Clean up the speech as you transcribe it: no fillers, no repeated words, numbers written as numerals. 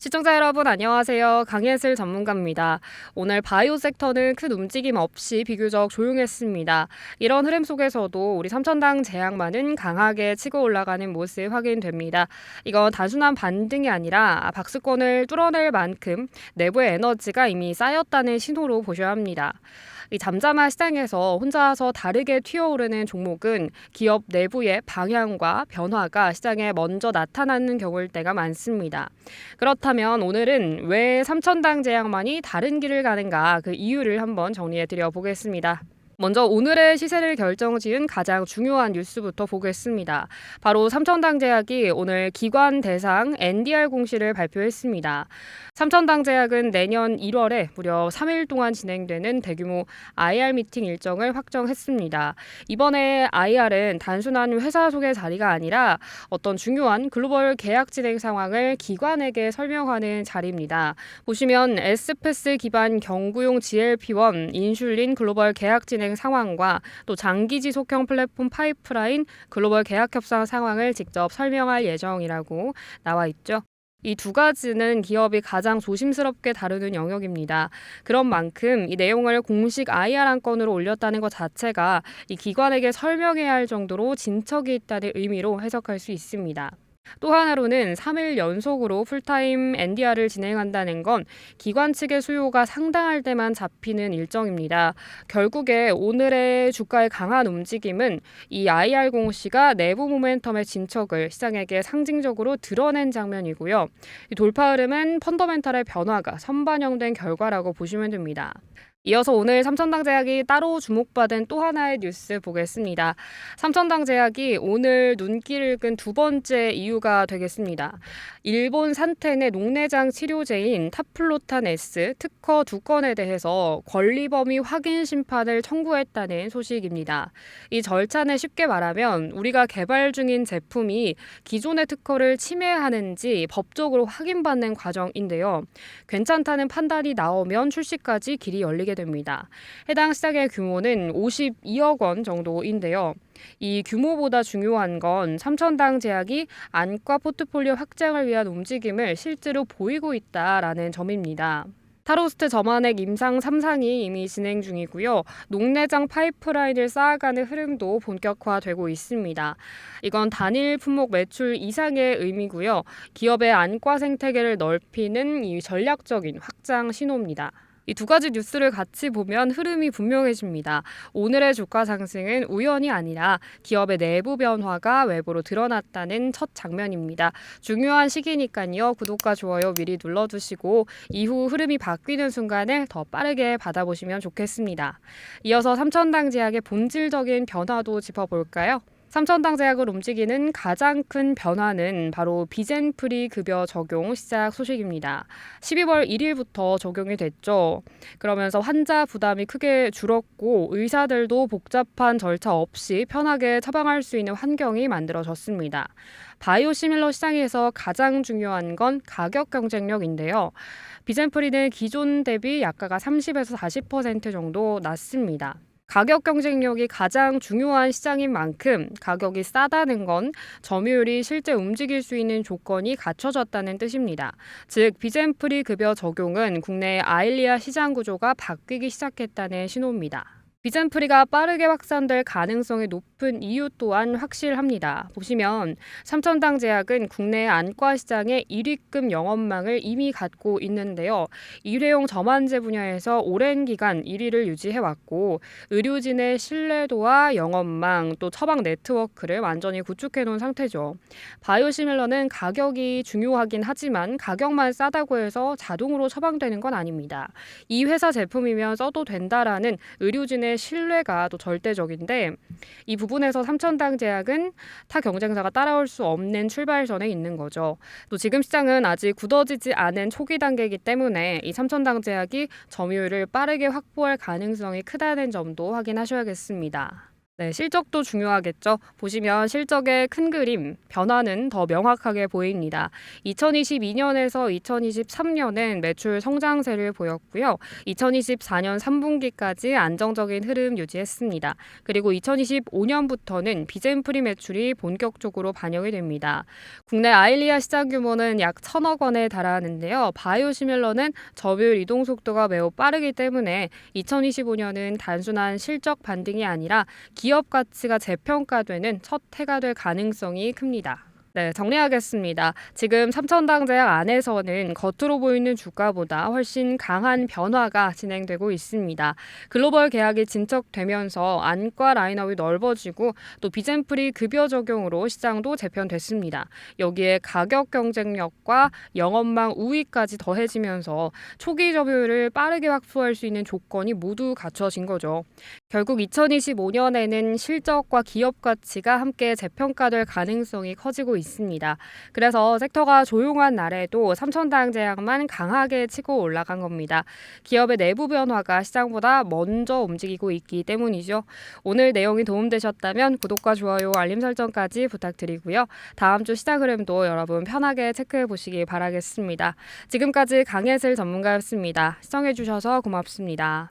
시청자 여러분 안녕하세요. 강예슬 전문가입니다. 오늘 바이오 섹터는 큰 움직임 없이 비교적 조용했습니다. 이런 흐름 속에서도 우리 삼천당 제약만은 강하게 치고 올라가는 모습 확인됩니다. 이건 단순한 반등이 아니라 박스권을 뚫어낼 만큼 내부의 에너지가 이미 쌓였다는 신호로 보셔야 합니다. 이 잠잠한 시장에서 혼자서 다르게 튀어오르는 종목은 기업 내부의 방향과 변화가 시장에 먼저 나타나는 경우일 때가 많습니다. 그렇다면 오늘은 왜 삼천당 제약만이 다른 길을 가는가 그 이유를 한번 정리해 드려 보겠습니다. 먼저 오늘의 시세를 결정지은 가장 중요한 뉴스부터 보겠습니다. 바로 삼천당제약이 오늘 기관 대상 NDR 공시를 발표했습니다. 삼천당제약은 내년 1월에 무려 3일 동안 진행되는 대규모 IR 미팅 일정을 확정했습니다. 이번에 IR은 단순한 회사 소개 자리가 아니라 어떤 중요한 글로벌 계약 진행 상황을 기관에게 설명하는 자리입니다. 보시면 에스페스 기반 경구용 GLP-1 인슐린 글로벌 계약 진행 상황과 또 장기 지속형 플랫폼 파이프라인 글로벌 계약 협상 상황을 직접 설명할 예정이라고 나와 있죠. 이 두 가지는 기업이 가장 조심스럽게 다루는 영역입니다. 그런 만큼 이 내용을 공식 IR 안건으로 올렸다는 것 자체가 이 기관에게 설명해야 할 정도로 진척이 있다는 의미로 해석할 수 있습니다. 또 하나로는 3일 연속으로 풀타임 NDR을 진행한다는 건 기관 측의 수요가 상당할 때만 잡히는 일정입니다. 결국에 오늘의 주가의 강한 움직임은 이 IR 공시가 내부 모멘텀의 진척을 시장에게 상징적으로 드러낸 장면이고요. 이 돌파 흐름은 펀더멘탈의 변화가 선반영된 결과라고 보시면 됩니다. 이어서 오늘 삼천당제약이 따로 주목받은 또 하나의 뉴스 보겠습니다. 삼천당제약이 오늘 눈길을 끈 두 번째 이유가 되겠습니다. 일본 산텐의 녹내장 치료제인 타플로탄 S 특허 2건에 대해서 권리범위 확인 심판을 청구했다는 소식입니다. 이 절차는 쉽게 말하면 우리가 개발 중인 제품이 기존의 특허를 침해하는지 법적으로 확인받는 과정인데요. 괜찮다는 판단이 나오면 출시까지 길이 열리게 됩니다. 해당 시장의 규모는 52억 원 정도인데요. 이 규모보다 중요한 건 삼천당 제약이 안과 포트폴리오 확장을 위한 움직임을 실제로 보이고 있다라는 점입니다. 타로스트 점안액 임상 3상이 이미 진행 중이고요. 녹내장 파이프라인을 쌓아가는 흐름도 본격화되고 있습니다. 이건 단일 품목 매출 이상의 의미고요. 기업의 안과 생태계를 넓히는 이 전략적인 확장 신호입니다. 이 두 가지 뉴스를 같이 보면 흐름이 분명해집니다. 오늘의 주가 상승은 우연이 아니라 기업의 내부 변화가 외부로 드러났다는 첫 장면입니다. 중요한 시기니까요. 구독과 좋아요 미리 눌러두시고 이후 흐름이 바뀌는 순간을 더 빠르게 받아보시면 좋겠습니다. 이어서 삼천당제약의 본질적인 변화도 짚어볼까요? 삼천당제약을 움직이는 가장 큰 변화는 바로 비젠프리 급여 적용 시작 소식입니다. 12월 1일부터 적용이 됐죠. 그러면서 환자 부담이 크게 줄었고 의사들도 복잡한 절차 없이 편하게 처방할 수 있는 환경이 만들어졌습니다. 바이오시밀러 시장에서 가장 중요한 건 가격 경쟁력인데요. 비젠프리는 기존 대비 약가가 30에서 40% 정도 낮습니다. 가격 경쟁력이 가장 중요한 시장인 만큼 가격이 싸다는 건 점유율이 실제 움직일 수 있는 조건이 갖춰졌다는 뜻입니다. 즉 비젠프리 급여 적용은 국내 아일리아 시장 구조가 바뀌기 시작했다는 신호입니다. 비젠프리가 빠르게 확산될 가능성이 높은 이유 또한 확실합니다. 보시면 삼천당제약은 국내 안과 시장의 1위급 영업망을 이미 갖고 있는데요. 일회용 점안제 분야에서 오랜 기간 1위를 유지해왔고 의료진의 신뢰도와 영업망 또 처방 네트워크를 완전히 구축해 놓은 상태죠. 바이오시밀러는 가격이 중요하긴 하지만 가격만 싸다고 해서 자동으로 처방되는 건 아닙니다. 이 회사 제품이면 써도 된다라는 의료진의 신뢰가 또 절대적인데 이 부분에서 삼천당제약은 타 경쟁사가 따라올 수 없는 출발선에 있는 거죠. 또 지금 시장은 아직 굳어지지 않은 초기 단계이기 때문에 이 삼천당제약이 점유율을 빠르게 확보할 가능성이 크다는 점도 확인하셔야겠습니다. 네, 실적도 중요하겠죠. 보시면 실적의 큰 그림, 변화는 더 명확하게 보입니다. 2022년에서 2023년엔 매출 성장세를 보였고요. 2024년 3분기까지 안정적인 흐름 유지했습니다. 그리고 2025년부터는 비젠프리 매출이 본격적으로 반영이 됩니다. 국내 아일리아 시장 규모는 약 1,000억 원에 달하는데요. 바이오시밀러는 점유율 이동 속도가 매우 빠르기 때문에 2025년은 단순한 실적 반등이 아니라 기업 가치가 재평가되는 첫 해가 될 가능성이 큽니다. 네, 정리하겠습니다. 지금 삼천당 제약 안에서는 겉으로 보이는 주가보다 훨씬 강한 변화가 진행되고 있습니다. 글로벌 계약이 진척되면서 안과 라인업이 넓어지고 또 비젠프리 급여 적용으로 시장도 재편됐습니다. 여기에 가격 경쟁력과 영업망 우위까지 더해지면서 초기 점유율을 빠르게 확보할 수 있는 조건이 모두 갖춰진 거죠. 결국 2025년에는 실적과 기업 가치가 함께 재평가될 가능성이 커지고 있습니다. 그래서 섹터가 조용한 날에도 삼천당 제약만 강하게 치고 올라간 겁니다. 기업의 내부 변화가 시장보다 먼저 움직이고 있기 때문이죠. 오늘 내용이 도움되셨다면 구독과 좋아요, 알림 설정까지 부탁드리고요. 다음 주 시장 흐름도 여러분 편하게 체크해 보시기 바라겠습니다. 지금까지 강예슬 전문가였습니다. 시청해 주셔서 고맙습니다.